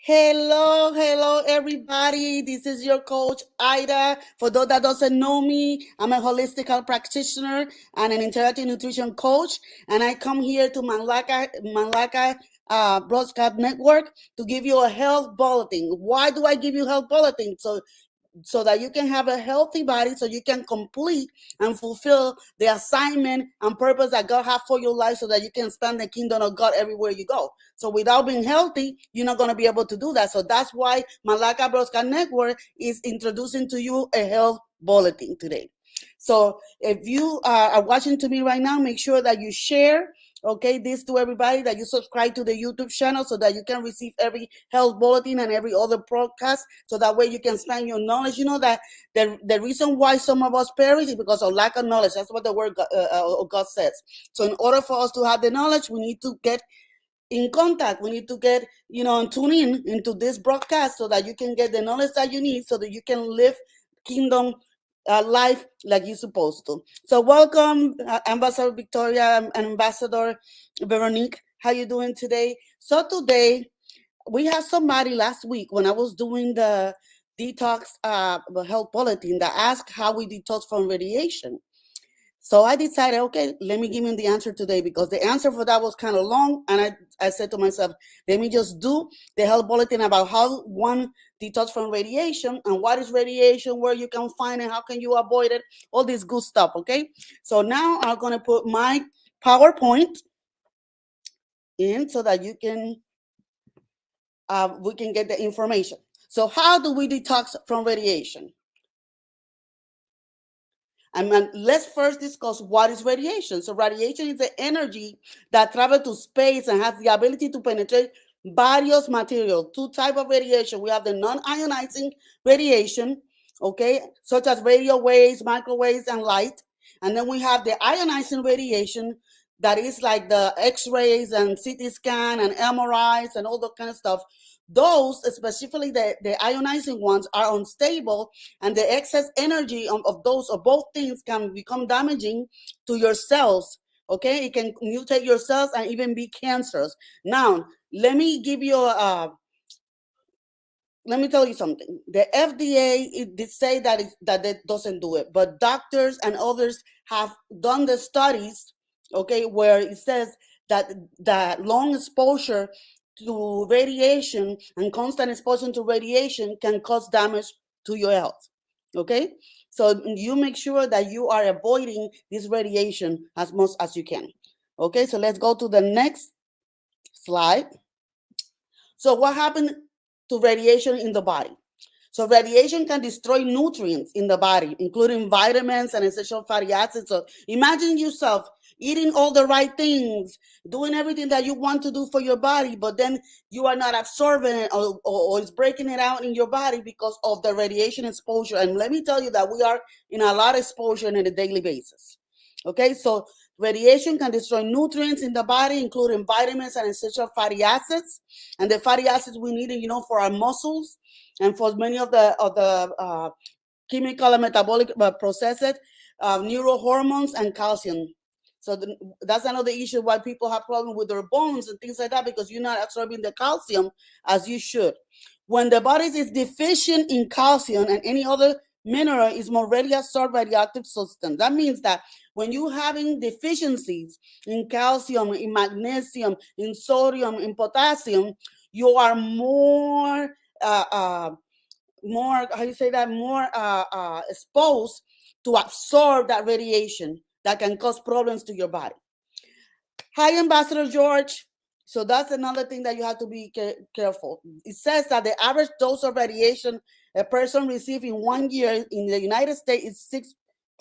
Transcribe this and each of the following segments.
Hello, everybody. This is your coach, Ida. For those that doesn't know me, I'm a holistic health practitioner and an integrative nutrition coach. And I come here to Manlaka Broadcast Network to give you a health bulletin. Why do I give you health bulletin? So that you can have a healthy body, so you can complete and fulfill the assignment and purpose that God has for your life, so that you can expand the kingdom of God everywhere you go. So without being healthy, you're not going to be able to do that. So that's why Malaka Broadcast Network is introducing to you a health bulletin today. So if you are watching to me right now, make sure that you share, okay, this to everybody, that you subscribe to the YouTube channel so that you can receive every health bulletin and every other broadcast, so that way you can expand your knowledge. You know that the reason why some of us perish is because of lack of knowledge. That's what the word God says. So in order for us to have the knowledge, we need to get in contact. We need to get, and tune in into this broadcast so that you can get the knowledge that you need, so that you can live kingdom life like you're supposed to. So welcome, Ambassador Victoria and Ambassador Veronique. How you doing today? So today we have somebody last week when I was doing the detox health bulletin that asked how we detox from radiation. So I decided, okay, let me give him the answer today, because the answer for that was kind of long. And I said to myself, let me just do the health bulletin about how one detox from radiation and what is radiation, where you can find it, how can you avoid it, all this good stuff, okay? So now I'm going to put my PowerPoint in so that we can get the information. So how do we detox from radiation? And let's first discuss what is radiation. So radiation is the energy that travels to space and has the ability to penetrate various materials. Two types of radiation. We have the non-ionizing radiation, okay, such as radio waves, microwaves, and light. And then we have the ionizing radiation, that is like the X-rays and CT scan and MRIs and all that kind of stuff. Those, especially the ionizing ones, are unstable, and the excess energy of those, of both things, can become damaging to your cells. Okay, it can mutate your cells and even be cancerous. Now, let me give you let me tell you something. The FDA did say that it doesn't do it, but doctors and others have done the studies, okay, where it says that long exposure to radiation and constant exposure to radiation can cause damage to your health. Okay, so you make sure that you are avoiding this radiation as much as you can. Okay, so let's go to the next slide. So what happened to radiation in the body? So radiation can destroy nutrients in the body, including vitamins and essential fatty acids. So imagine yourself eating all the right things, doing everything that you want to do for your body, but then you are not absorbing it, or it's breaking it out in your body because of the radiation exposure. And let me tell you that we are in a lot of exposure on a daily basis. Okay, so radiation can destroy nutrients in the body, including vitamins and essential fatty acids. And the fatty acids we need, for our muscles and for many of the chemical and metabolic processes, neurohormones and calcium. So that's another issue why people have problems with their bones and things like that, because you're not absorbing the calcium as you should. When the body is deficient in calcium and any other mineral, is more readily absorbed radioactive substance. That means that when you're having deficiencies in calcium, in magnesium, in sodium, in potassium, you are more how you say that, more exposed to absorb that radiation that can cause problems to your body. Hi, Ambassador George. So that's another thing that you have to be careful. It says that the average dose of radiation a person receives in 1 year in the United States is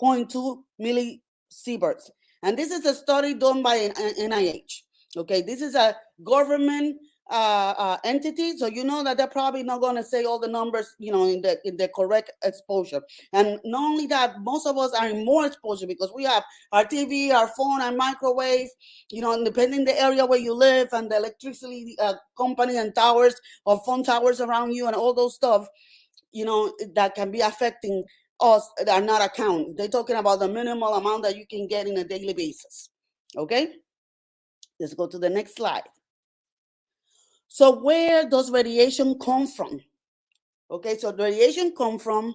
6.2 millisieverts. And this is a study done by NIH. Okay, this is a government entity, so you know that they're probably not going to say all the numbers, in the correct exposure. And not only that, most of us are in more exposure because we have our TV, our phone, our microwave, depending the area where you live, and the electricity company and towers or phone towers around you and all those stuff, that can be affecting us that are not accounted. They're talking about the minimal amount that you can get in a daily basis. Okay, let's go to the next slide. So where does radiation come from? Okay, so the radiation come from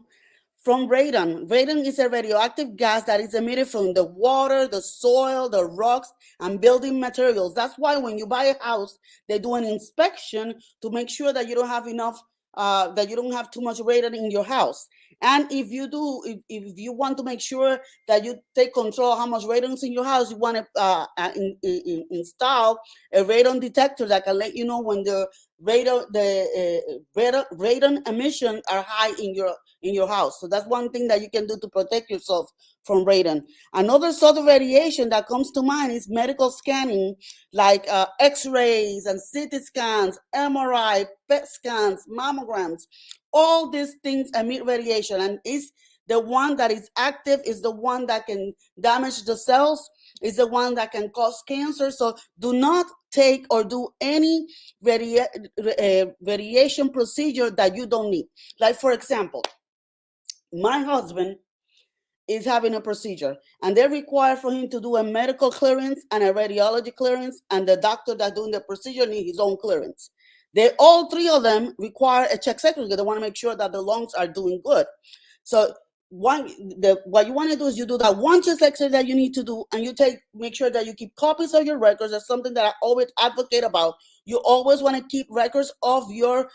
radon. Radon is a radioactive gas that is emitted from the water, the soil, the rocks, and building materials. That's why when you buy a house, they do an inspection to make sure that you don't have enough, that you don't have too much radon in your house. And if you do, if you want to make sure that you take control of how much radon is in your house, you want to install a radon detector that can let you know when the radon emissions are high in your house. So that's one thing that you can do to protect yourself from radon. Another sort of radiation that comes to mind is medical scanning, like X-rays and CT scans, MRI, PET scans, mammograms. All these things emit radiation, and is the one that is active is the one that can damage the cells, is the one that can cause cancer. So do not take or do any radiation procedure that you don't need. Like, for example, my husband is having a procedure and they require for him to do a medical clearance and a radiology clearance, and the doctor that's doing the procedure needs his own clearance. They all three of them require a check secretary. They want to make sure that the lungs are doing good. So what you want to do is you do that one chest X-ray that you need to do, and you make sure that you keep copies of your records. That's something that I always advocate about. You always want to keep records of your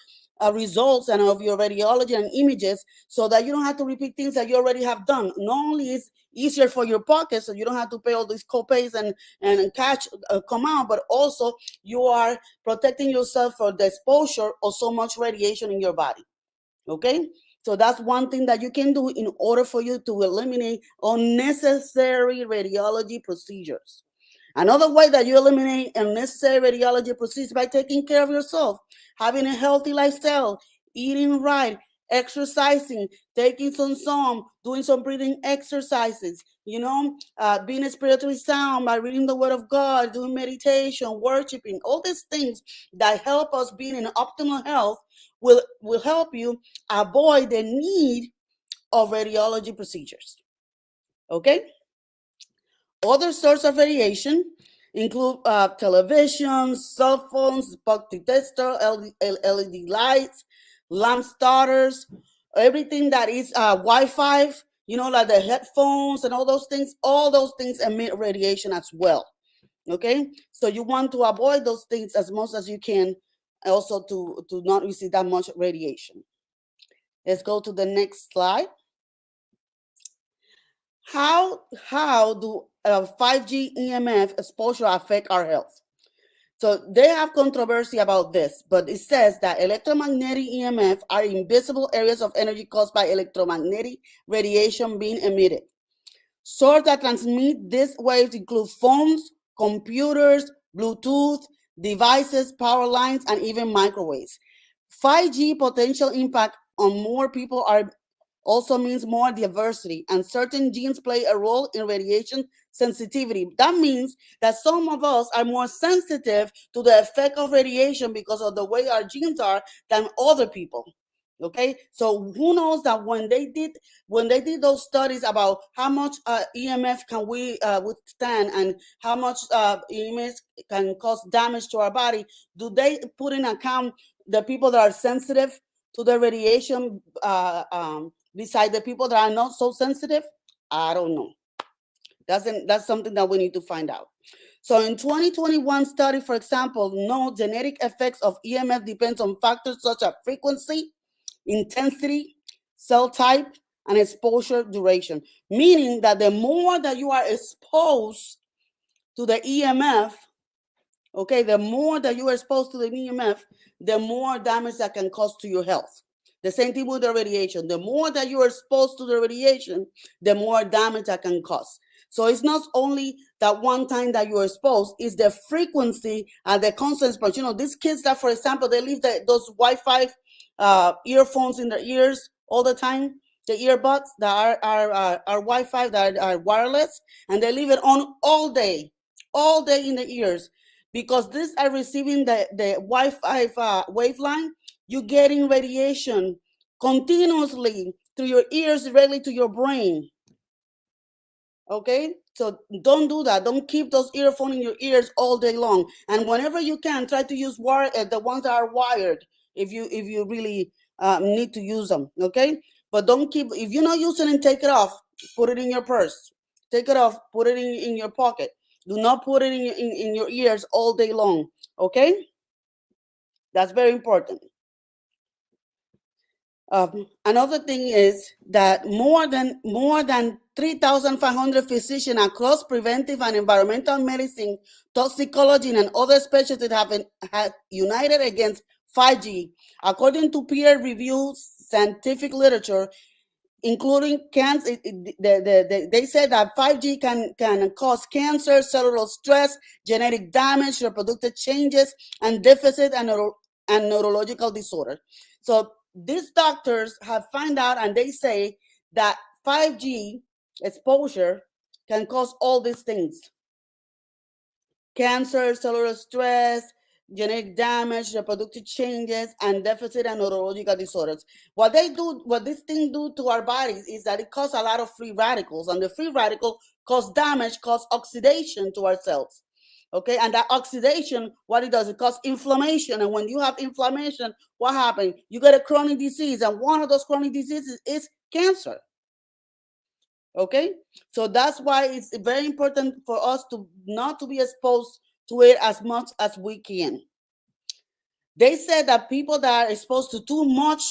results and of your radiology and images, so that you don't have to repeat things that you already have done. Not only is easier for your pocket, so you don't have to pay all these copays and cash come out, but also you are protecting yourself for the exposure of so much radiation in your body. Okay, so that's one thing that you can do in order for you to eliminate unnecessary radiology procedures. Another way that you eliminate unnecessary radiology procedures is by taking care of yourself, having a healthy lifestyle, eating right, exercising, taking some sun, doing some breathing exercises, being spiritually sound by reading the Word of God, doing meditation, worshiping, all these things that help us being in optimal health will help you avoid the need of radiology procedures. Okay? Other sources of radiation include televisions, cell phones, spark detector, LED lights, lamp starters, everything that is Wi-Fi, like the headphones and all those things emit radiation as well. Okay? So you want to avoid those things as much as you can, also to not receive that much radiation. Let's go to the next slide. How do 5G EMF exposure affect our health? So they have controversy about this, but it says that electromagnetic EMF are invisible areas of energy caused by electromagnetic radiation being emitted. Sources that transmit these waves include phones, computers, Bluetooth devices, power lines, and even microwaves. 5G potential impact on more people also means more diversity, and certain genes play a role in radiation sensitivity. That means that some of us are more sensitive to the effect of radiation because of the way our genes are than other people. Okay, so who knows that when they did those studies about how much EMF can we withstand and how much EMF can cause damage to our body, do they put in account the people that are sensitive to the radiation beside the people that are not so sensitive? I don't know. That's something that we need to find out. So in 2021 study, for example, no genetic effects of EMF depends on factors such as frequency, intensity, cell type, and exposure duration. Meaning that the more that you are exposed to the EMF, okay, the more that you are exposed to the EMF, the more damage that can cause to your health. The same thing with the radiation. The more that you are exposed to the radiation, the more damage that can cause. So it's not only that one time that you're exposed, it's the frequency and the constant exposure. These kids that, for example, they leave those Wi-Fi earphones in their ears all the time, the earbuds that are Wi-Fi, that are wireless, and they leave it on all day in the ears, because these are receiving the Wi-Fi waveline. You're getting radiation continuously through your ears directly to your brain. Okay, so don't do that. Don't keep those earphones in your ears all day long. And whenever you can, try to use the ones that are wired if you really need to use them. Okay, but don't keep, if you're not using it, take it off. Put it in your purse. Take it off. Put it in your pocket. Do not put it in your ears all day long. Okay, that's very important. Another thing is that more than 3,500 physicians across preventive and environmental medicine, toxicology, and other specialties have united against 5G, according to peer-reviewed scientific literature, including cancer. They said that 5G can cause cancer, cellular stress, genetic damage, reproductive changes, and deficit and neurological disorders. So these doctors have found out, and they say that 5G exposure can cause all these things: cancer, cellular stress, genetic damage, reproductive changes, and deficit and neurological disorders. What this thing do to our bodies is that it causes a lot of free radicals, and the free radical cause damage, cause oxidation to our cells. Okay, and that oxidation, what it does, it causes inflammation, and when you have inflammation, what happens? You get a chronic disease, and one of those chronic diseases is cancer. Okay, so that's why it's very important for us to not to be exposed to it as much as we can. They said that people that are exposed to too much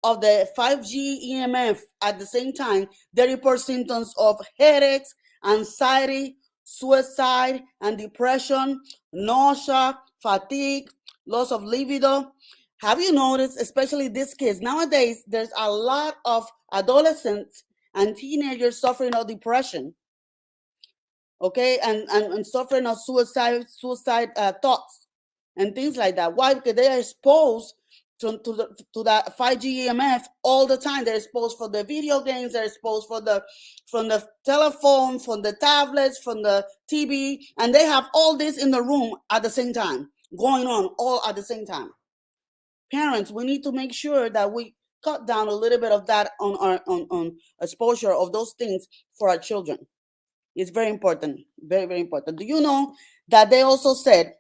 of the 5G EMF at the same time, they report symptoms of headaches, anxiety, suicide, and depression, nausea, fatigue, loss of libido. Have you noticed, especially these kids nowadays, there's a lot of adolescents and teenagers suffering of depression, okay, and suffering of suicide thoughts and things like that. Why? Because they are exposed to that 5G EMF all the time. They're exposed for the video games. They're exposed for the from the telephone, from the tablets, from the TV, and they have all this in the room at the same time, going on all at the same time. Parents, we need to make sure that we cut down a little bit of that on exposure of those things for our children. It's very important, very, very important. Do you know that they also said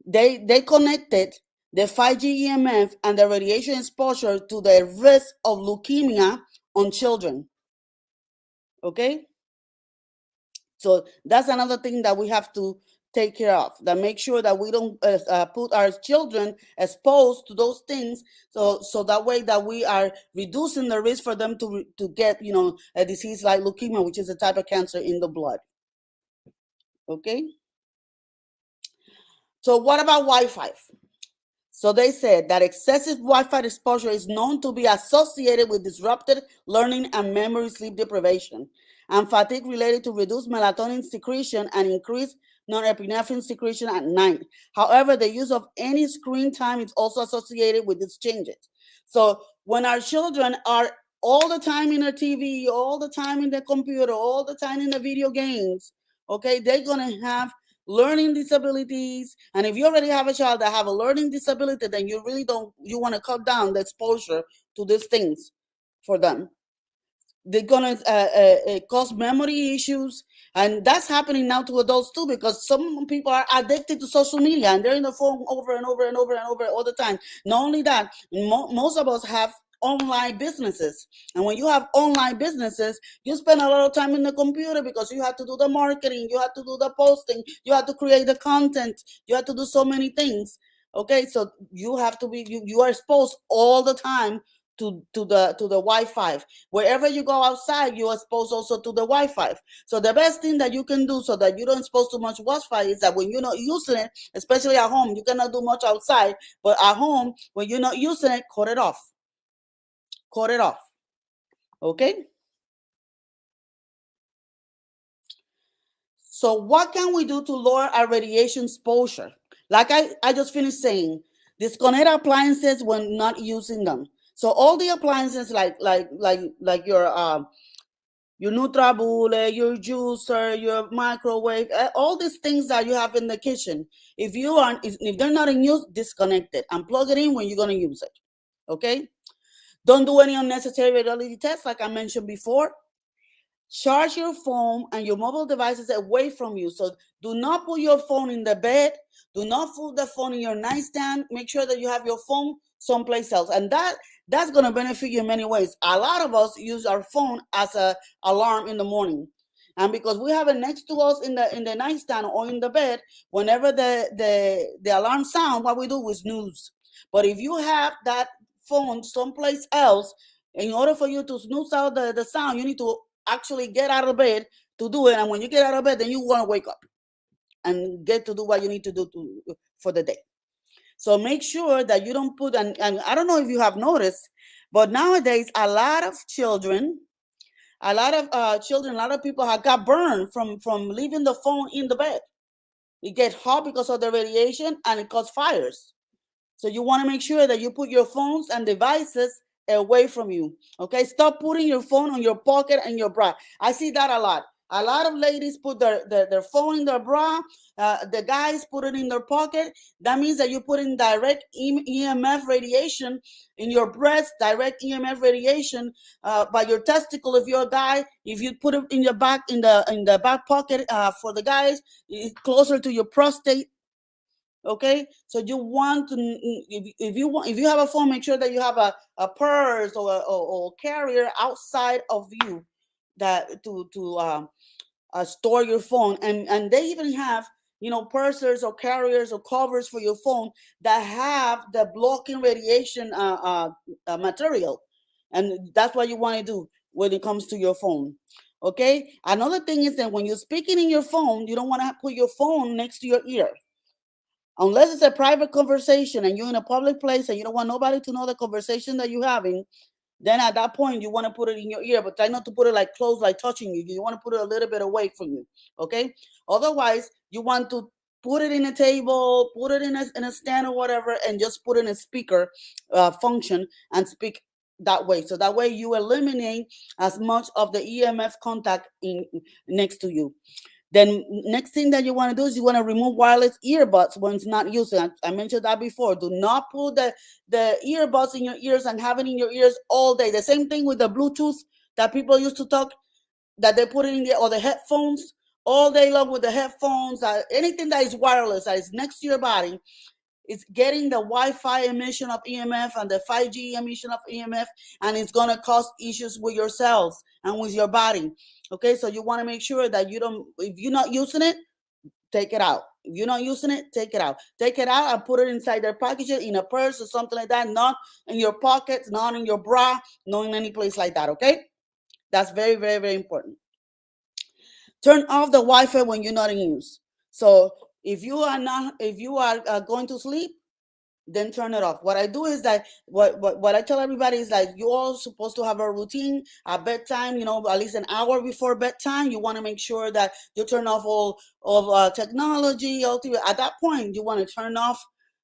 they connected the 5G EMF and the radiation exposure to the risk of leukemia on children? Okay, so that's another thing that we have to take care of, that make sure that we don't put our children exposed to those things, so that way that we are reducing the risk for them to get a disease like leukemia, which is a type of cancer in the blood. Okay, so what about Wi-Fi? So they said that excessive Wi-Fi exposure is known to be associated with disrupted learning and memory, sleep deprivation, and fatigue related to reduced melatonin secretion and increased norepinephrine secretion at night. However, the use of any screen time is also associated with these changes. So when our children are all the time in the TV, all the time in the computer, all the time in the video games, okay, they're gonna have learning disabilities. And if you already have a child that have a learning disability, then you really don't, you want to cut down the exposure to these things for them. They're gonna cause memory issues, and that's happening now to adults too, because some people are addicted to social media and they're in the phone over and over and over and over all the time. Not only that, most of us have online businesses, and when you have online businesses, you spend a lot of time in the computer because you have to do the marketing, you have to do the posting, you have to create the content, you have to do so many things. Okay, so you have to be, you are exposed all the time to the Wi-Fi. Wherever you go outside, you are exposed also to the Wi-Fi. So the best thing that you can do so that you don't expose too much Wi-Fi is that when you're not using it, especially at home, you cannot do much outside, but at home, when you're not using it, cut it off. Cut it off. Okay? So what can we do to lower our radiation exposure? Like I just finished saying, disconnect appliances when not using them. So all the appliances like your NutraBullet, your juicer, your microwave, all these things that you have in the kitchen. If they're not in use, disconnect it and plug it in when you're gonna use it. Okay? Don't do any unnecessary radiology tests, like I mentioned before. Charge your phone and your mobile devices away from you. So do not put your phone in the bed. Do not put the phone in your nightstand. Make sure that you have your phone someplace else. And that's going to benefit you in many ways. A lot of us use our phone as a alarm in the morning. And because we have it next to us in the nightstand or in the bed, whenever the alarm sound, what we do is snooze. But if you have that phone someplace else, in order for you to snooze out the sound, you need to actually get out of bed to do it. And when you get out of bed, then you want to wake up and get to do what you need to do for the day. So make sure that you don't put, and I don't know if you have noticed, but nowadays a lot of children, a lot of people have got burned from leaving the phone in the bed. It gets hot because of the radiation and it causes fires. So you want to make sure that you put your phones and devices away from you. Okay, stop putting your phone on your pocket and your bra. I see that a lot. A lot of ladies put their phone in their bra. The guys put it in their pocket. That means that you put in direct EMF radiation in your breast, direct EMF radiation by your testicle. If you're a guy, if you put it in your back in the back pocket for the guys, it's closer to your prostate. Okay, so you want to, if you have a phone, make sure that you have a purse or carrier outside of you that to store your phone. And they even have, purses or carriers or covers for your phone that have the blocking radiation material. And that's what you want to do when it comes to your phone. Okay, another thing is that when you're speaking in your phone, you don't want to put your phone next to your ear. Unless it's a private conversation and you're in a public place and you don't want nobody to know the conversation that you're having, then at that point you want to put it in your ear, but try not to put it like close, like touching you. You want to put it a little bit away from you. Okay. Otherwise, you want to put it in a table, put it in a stand or whatever, and just put in a speaker function and speak that way. So that way you eliminate as much of the EMF contact in next to you. Then next thing that you want to do is you want to remove wireless earbuds when it's not used. I mentioned that before. Do not put the earbuds in your ears and have it in your ears all day. The same thing with the Bluetooth that people used to talk, that they put it in there, or the headphones all day long with the headphones. Anything that is wireless, that is next to your body, it's getting the Wi-Fi emission of EMF and the 5G emission of EMF, and it's going to cause issues with your cells and with your body. Okay, so you want to make sure that you don't, if you're not using it, take it out. If you're not using it, take it out. Take it out and put it inside their package, in a purse or something like that, not in your pockets, not in your bra, not in any place like that, okay? That's very, very, very important. Turn off the Wi-Fi when you're not in use. So if you are going to sleep, then turn it off. What I do is that what I tell everybody is that you're all supposed to have a routine at bedtime, at least an hour before bedtime. You want to make sure that you turn off all of technology, all TV. At that point, you want to turn off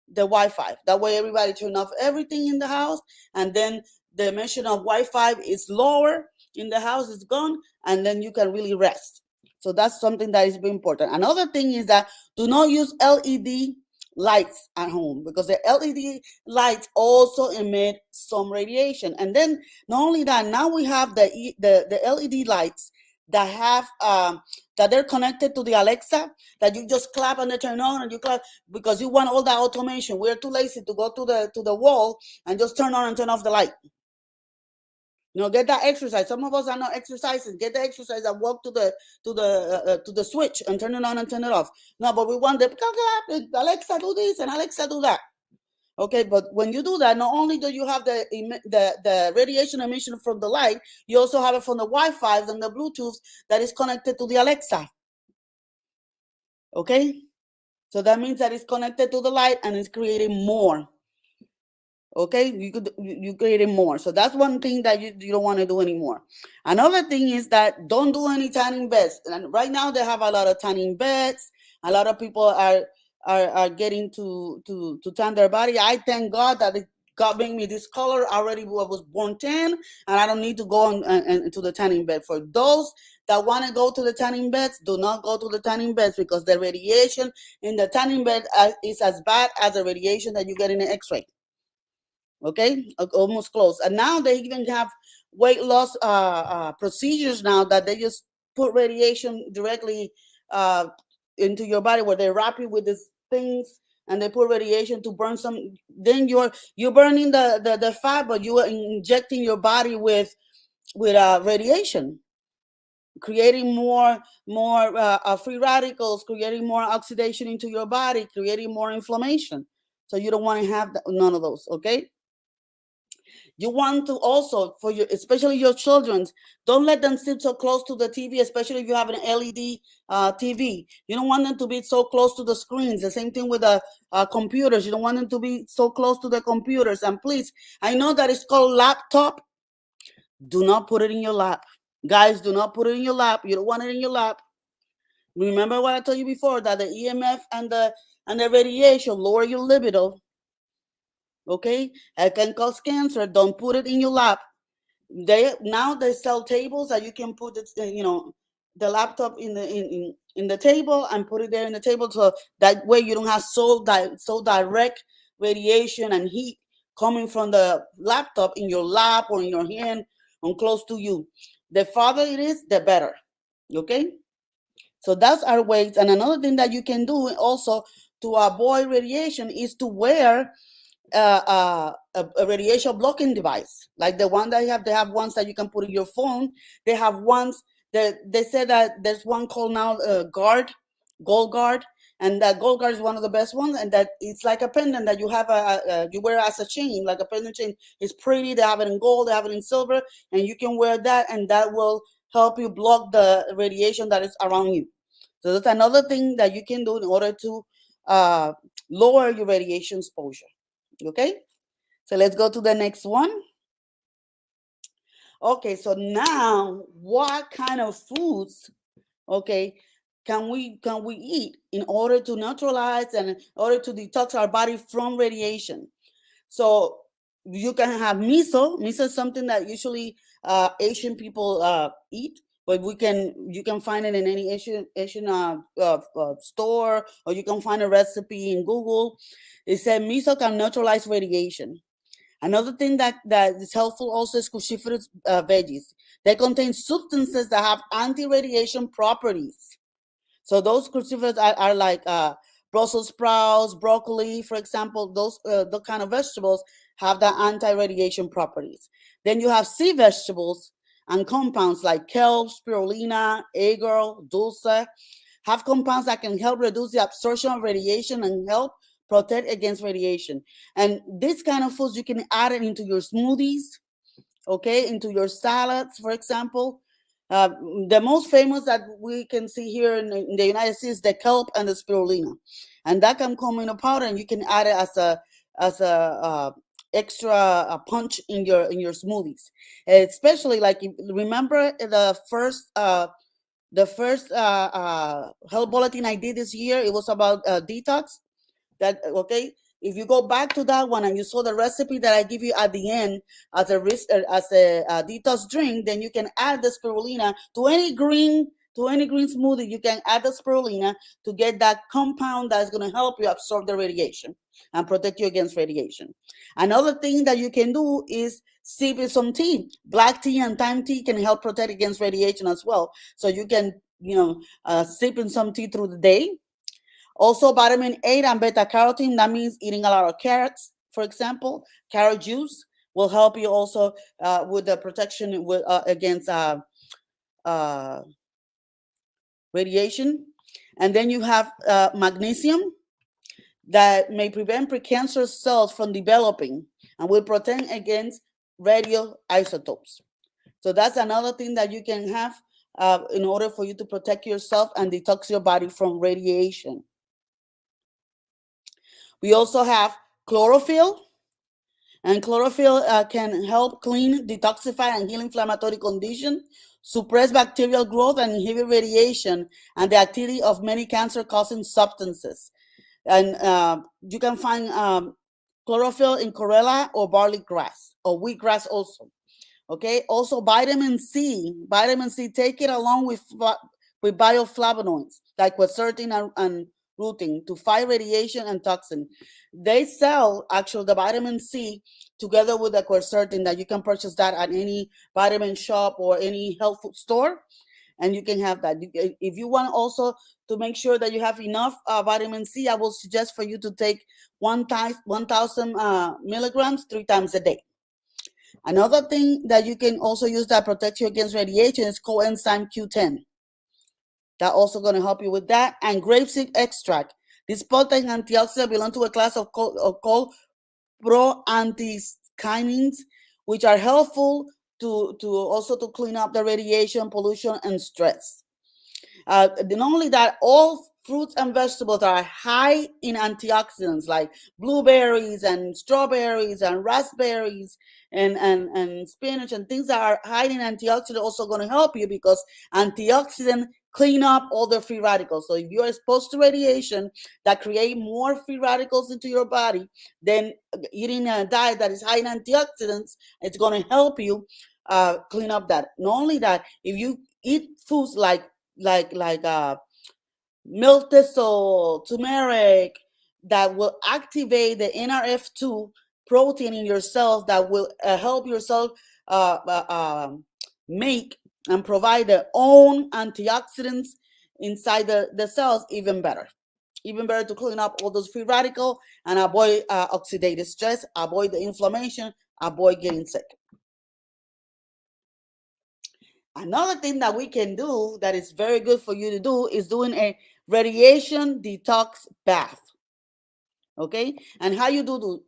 the Wi-Fi. That way everybody turn off everything in the house, and then the emission of Wi-Fi is lower in the house, is gone, and then you can really rest. So that's something that is very important. Another thing is that do not use LED lights at home, because the LED lights also emit some radiation. And then not only that, now we have the LED lights that have that they're connected to the Alexa, that you just clap and they turn on, and you clap because you want all that automation. We're too lazy to go to the wall and just turn on and turn off the light. Get that exercise. Some of us are not exercising. Get the exercise and walk to the switch and turn it on and turn it off. No, but we want Alexa do this and Alexa do that. Okay, but when you do that, not only do you have the radiation emission from the light, you also have it from the Wi-Fi and the Bluetooth that is connected to the Alexa. Okay, so that means that it's connected to the light and it's creating more. Okay, you creating more. So that's one thing that you don't want to do anymore. Another thing is that don't do any tanning beds. And right now they have a lot of tanning beds. A lot of people are getting to tan their body. I thank God that God made me this color already. I was born tan, and I don't need to go into the tanning bed. For those that want to go to the tanning beds, do not go to the tanning beds, because the radiation in the tanning bed is as bad as the radiation that you get in an X-ray. Okay, almost close. And now they even have weight loss procedures now that they just put radiation directly uh, into your body, where they wrap you with these things and they put radiation to burn some. Then you're burning the fat, but you are injecting your body with radiation, creating more free radicals, creating more oxidation into your body, creating more inflammation. So you don't want to have none of those. Okay. You want to also, for your, especially your children, don't let them sit so close to the TV, especially if you have an LED TV. You don't want them to be so close to the screens. The same thing with the computers. You don't want them to be so close to the computers. And please, I know that it's called laptop. Do not put it in your lap. Guys, do not put it in your lap. You don't want it in your lap. Remember what I told you before, that the EMF and the radiation lower your libido. Okay? It can cause cancer. Don't put it in your lap. They sell tables that you can put it, the laptop in the table and put it there in the table, so that way you don't have so direct radiation and heat coming from the laptop in your lap or in your hand or close to you. The farther it is, the better. Okay. So that's our ways. And another thing that you can do also to avoid radiation is to wear a radiation blocking device, like the one that you have. They have ones that you can put in your phone. They have ones that they say that there's one called now Gold Guard, and that Gold Guard is one of the best ones. And that it's like a pendant that you have you wear as a chain, like a pendant chain. It's pretty. They have it in gold. They have it in silver, and you can wear that, and that will help you block the radiation that is around you. So that's another thing that you can do in order to uh, lower your radiation exposure. Okay, so let's go to the next one. Okay, so now what kind of foods, okay, can we eat in order to neutralize and in order to detox our body from radiation? So you can have miso. Miso is something that usually Asian people eat, but you can find it in any Asian store, or you can find a recipe in Google. It said miso can neutralize radiation. Another thing that is helpful also is cruciferous veggies. They contain substances that have anti-radiation properties. So those cruciferous are like Brussels sprouts, broccoli, for example. Those kind of vegetables have the anti-radiation properties. Then you have sea vegetables and compounds like kelp, spirulina, agar, dulse, have compounds that can help reduce the absorption of radiation and help protect against radiation. And this kind of foods you can add it into your smoothies, okay, into your salads, for example. Uh, the most famous that we can see here in the United States, the kelp and the spirulina, and that can come in a powder, and you can add it as a extra punch in your smoothies. Especially like remember the first health bulletin I did this year. It was about detox. That okay. If you go back to that one and you saw the recipe that I give you at the end as a detox drink, then you can add the spirulina to any green smoothie. You can add the spirulina to get that compound that's going to help you absorb the radiation and protect you against radiation. Another thing that you can do is sip in some tea. Black tea and thyme tea can help protect against radiation as well. So you can sip in some tea through the day. Also, vitamin A and beta carotene, that means eating a lot of carrots, for example. Carrot juice will help you also with the protection against uh, radiation. And then you have magnesium that may prevent precancerous cells from developing and will protect against radioisotopes. So that's another thing that you can have in order for you to protect yourself and detox your body from radiation. We also have chlorophyll, and chlorophyll can help clean, detoxify, and heal inflammatory conditions, suppress bacterial growth, and inhibit radiation and the activity of many cancer-causing substances. And you can find chlorophyll in chlorella or barley grass or wheatgrass also. Okay. Also, vitamin C. Vitamin C, take it along with bioflavonoids like quercetin and rutin to fight radiation and toxin. They sell actually the vitamin C together with the quercetin, that you can purchase that at any vitamin shop or any health food store, and you can have that. If you want also to make sure that you have enough vitamin C, I will suggest for you to take 1,000 milligrams 3 times a day. Another thing that you can also use that protects you against radiation is coenzyme Q10. That also going to help you with that. And grapeseed extract. This potent antioxidant belong to a class of called proanthocyanins, which are helpful to also to clean up the radiation, pollution, and stress. Not only that, all fruits and vegetables are high in antioxidants, like blueberries and strawberries and raspberries and spinach and things that are high in antioxidant also going to help you, because antioxidant clean up all the free radicals. So if you're exposed to radiation that create more free radicals into your body, then eating a diet that is high in antioxidants, it's going to help you clean up that. Not only that, if you eat foods like milk thistle, turmeric, that will activate the NRF2 protein in your cells, that will help your cell make and provide their own antioxidants inside the cells, even better. Even better to clean up all those free radical and avoid oxidative stress, avoid the inflammation, avoid getting sick. Another thing that we can do that is very good for you to do is doing a radiation detox bath. Okay, and how you do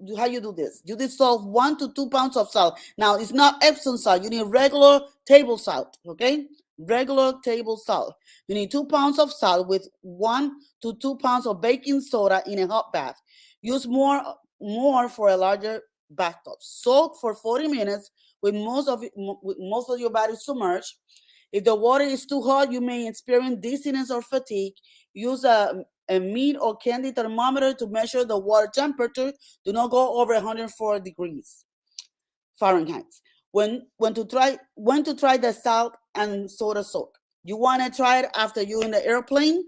this? You dissolve 1 to 2 pounds of salt. Now it's not Epsom salt. You need regular table salt. Okay, regular table salt. You need 2 pounds of salt with 1 to 2 pounds of baking soda in a hot bath. Use more for a larger bathtub. Soak for 40 minutes with most of your body submerged. If the water is too hot, you may experience dizziness or fatigue. Use a meat or candy thermometer to measure the water temperature. Do not go over 104 degrees Fahrenheit. When to try the salt and soda soak. You want to try it after you're in the airplane,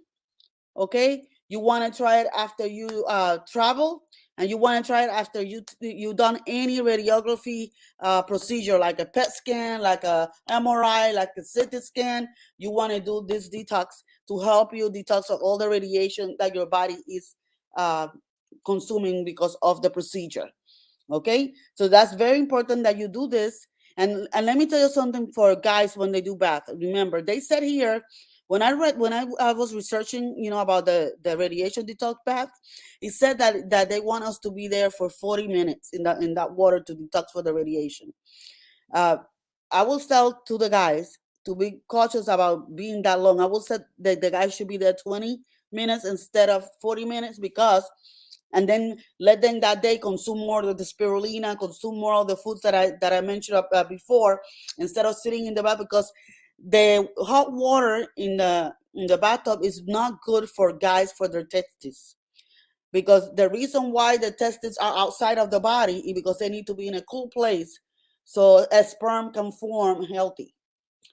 okay? You want to try it after you travel, and you want to try it after you done any radiography procedure, like a PET scan, like a MRI, like a CT scan. You want to do this detox to help you detox of all the radiation that your body is uh, consuming because of the procedure. Okay, so that's very important that you do this. And let me tell you something for guys when they do bath. Remember, they said here, when I was researching, about the radiation detox bath, it said that they want us to be there for 40 minutes in that water to detox for the radiation. uh, I will tell to the guys to be cautious about being that long. I will say that the guys should be there 20 minutes instead of 40 minutes, because, and then let them that day consume more of the spirulina, consume more of the foods that I mentioned before, instead of sitting in the bath, because the hot water in the bathtub is not good for guys, for their testes. Because the reason why the testes are outside of the body is because they need to be in a cool place so a sperm can form healthy.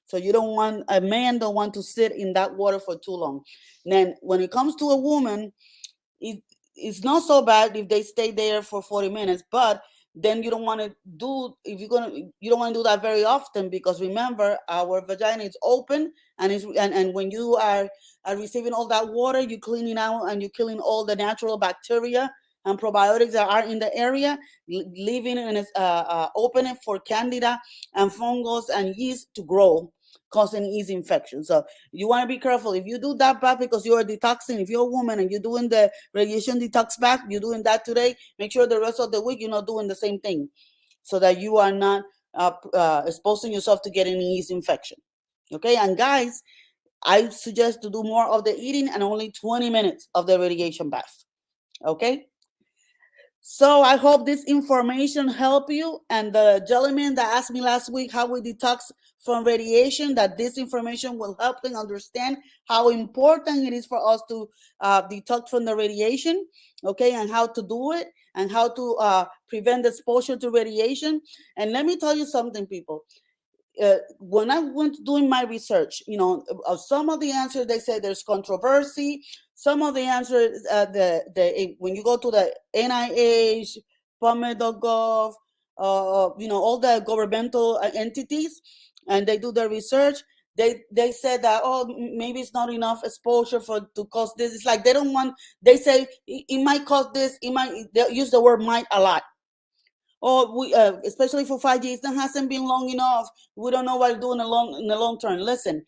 So a man don't want to sit in that water for too long. Then when it comes to a woman, it, it's not so bad if they stay there for 40 minutes, but then you don't want to do, if you're gonna you don't want to do that very often, because remember, our vagina is open, and when you are receiving all that water, you're cleaning out and you're killing all the natural bacteria and probiotics that are in the area, leaving and opening for candida and fungus and yeast to grow, causing yeast infection. So you want to be careful. If you do that bath because you're detoxing, if you're a woman and you're doing the radiation detox bath, you're doing that today, make sure the rest of the week you're not doing the same thing, so that you are not exposing yourself to getting yeast infection. Okay, and guys, I suggest to do more of the eating and only 20 minutes of the radiation bath. Okay. So I hope this information help you. And the gentleman that asked me last week how we detox from radiation, that this information will help them understand how important it is for us to detox from the radiation, okay, and how to do it, and how to prevent exposure to radiation. And let me tell you something, people. when I went doing my research, some of the answers they say there's controversy. Some of the answers, when you go to the NIH, PubMed.gov, all the governmental entities, and they do their research. They said that, maybe it's not enough exposure to cause this. It's like they don't want. They say it might cause this. It might. They use the word "might" a lot. Or especially for 5G, it hasn't been long enough. We don't know what to do in the long term. Listen,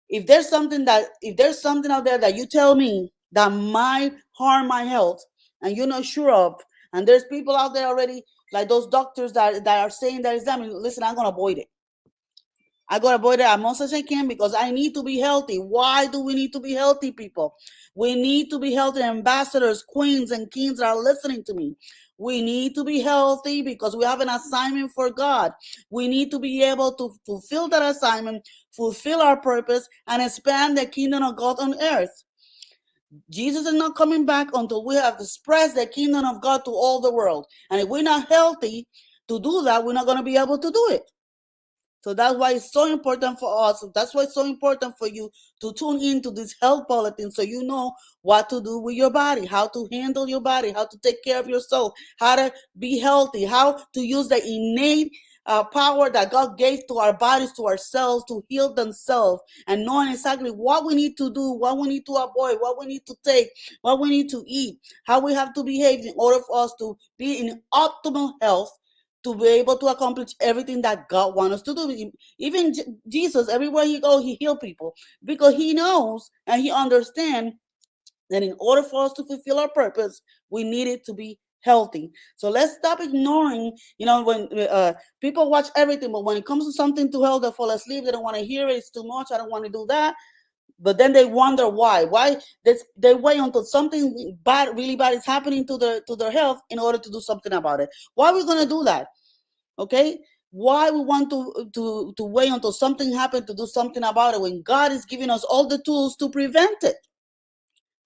if there's something out there that you tell me that might harm my health, and you're not sure of, and there's people out there already, like those doctors that are saying that it's them, listen, I'm gonna avoid it. I gotta avoid it as much as I can because I need to be healthy. Why do we need to be healthy, people? We need to be healthy. Ambassadors, queens, and kings that are listening to me. We need to be healthy because we have an assignment for God. We need to be able to fulfill that assignment, fulfill our purpose, and expand the kingdom of God on earth. Jesus is not coming back until we have expressed the kingdom of God to all the world. And if we're not healthy to do that, we're not going to be able to do it. So that's why it's so important for us. That's why it's so important for you to tune into this health bulletin so you know what to do with your body, how to handle your body, how to take care of yourself, how to be healthy, how to use the innate power that God gave to our bodies, to ourselves, to heal themselves, and knowing exactly what we need to do, what we need to avoid, what we need to take, what we need to eat, how we have to behave in order for us to be in optimal health, to be able to accomplish everything that God wants us to do. Even Jesus, everywhere he goes, he heals people because he knows and he understands that in order for us to fulfill our purpose, we need it to be healthy. So let's stop ignoring, when people watch everything, but when it comes to something to health, they fall asleep. They don't want to hear it. It's too much. I don't want to do that. But then they wonder why. Why they wait until something bad, really bad, is happening to their health in order to do something about it. Why are we going to do that? Okay, why we want to wait until something happened to do something about it when God is giving us all the tools to prevent it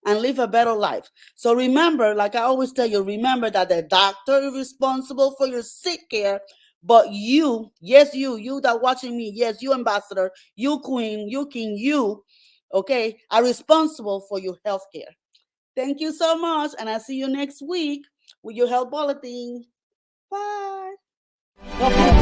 and live a better life? So remember, like I always tell you, remember that the doctor is responsible for your sick care, but you, yes, you that watching me, yes, you ambassador, you queen, you king, you, okay, are responsible for your health care. Thank you so much, and I'll see you next week with your health bulletin. Bye. God bless.